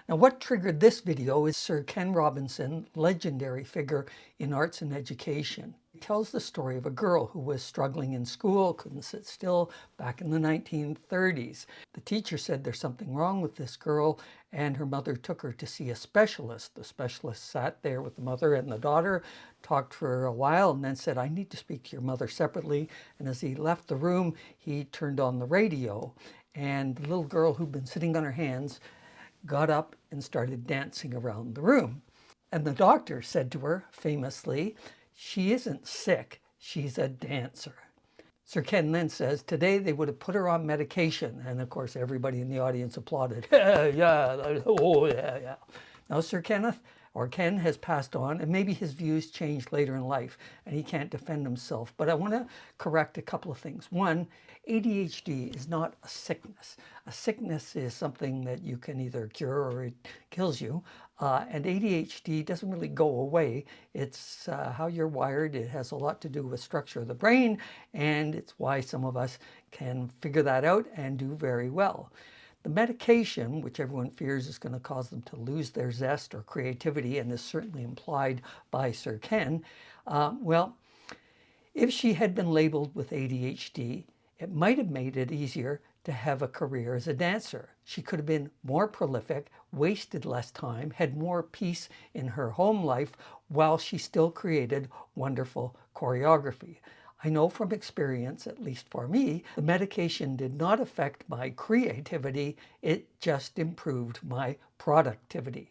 Now, what triggered this video is Sir Ken Robinson, legendary figure in arts and education. He tells the story of a girl who was struggling in school, couldn't sit still, back in the 1930s. The teacher said there's something wrong with this girl, and her mother took her to see a specialist. The specialist sat there with the mother and the daughter, talked for a while, and then said, "I need to speak to your mother separately." And as he left the room, he turned on the radio, and the little girl who'd been sitting on her hands got up and started dancing around the room. And the doctor said to her famously, "She isn't sick, she's a dancer." Sir Ken then says, today they would have put her on medication. And of course, everybody in the audience applauded. Yeah, oh yeah, yeah. Now, Ken has passed on, and maybe his views changed later in life, and he can't defend himself. But I want to correct a couple of things. One, ADHD is not a sickness. A sickness is something that you can either cure or it kills you. And ADHD doesn't really go away. It's how you're wired. It has a lot to do with structure of the brain, and it's why some of us can figure that out and do very well. The medication, which everyone fears is going to cause them to lose their zest or creativity, and is certainly implied by Sir Ken, well, if she had been labeled with ADHD, it might have made it easier to have a career as a dancer. She could have been more prolific, wasted less time, had more peace in her home life, while she still created wonderful choreography. I know from experience, at least for me, the medication did not affect my creativity, it just improved my productivity.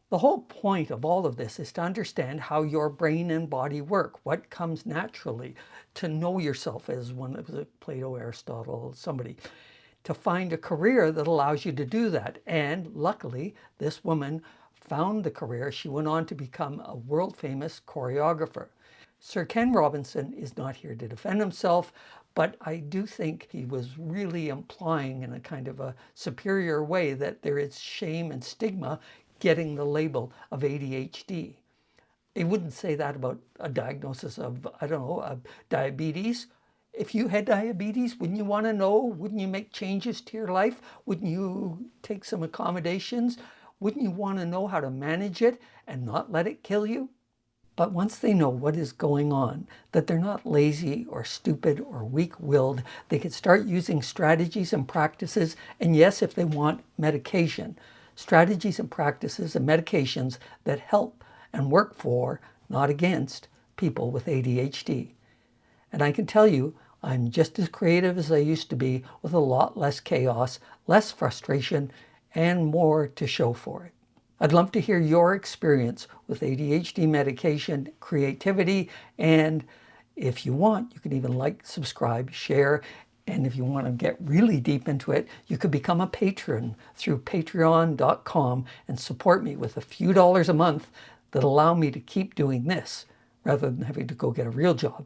The whole point of all of this is to understand how your brain and body work, what comes naturally, to know yourself, as one of the Plato, Aristotle, somebody, to find a career that allows you to do that. And luckily, this woman found the career. She went on to become a world-famous choreographer. Sir Ken Robinson is not here to defend himself, but I do think he was really implying in a kind of a superior way that there is shame and stigma getting the label of ADHD. He wouldn't say that about a diagnosis of, I don't know, diabetes. If you had diabetes, wouldn't you want to know? Wouldn't you make changes to your life? Wouldn't you take some accommodations? Wouldn't you want to know how to manage it and not let it kill you? But once they know what is going on, that they're not lazy or stupid or weak-willed, they can start using strategies and practices, and yes, if they want, medication. Strategies and practices and medications that help and work for, not against, people with ADHD. And I can tell you, I'm just as creative as I used to be, with a lot less chaos, less frustration, and more to show for it. I'd love to hear your experience with ADHD medication, creativity, and if you want, you can even like, subscribe, share, and if you want to get really deep into it, you could become a patron through patreon.com and support me with a few dollars a month that allow me to keep doing this rather than having to go get a real job.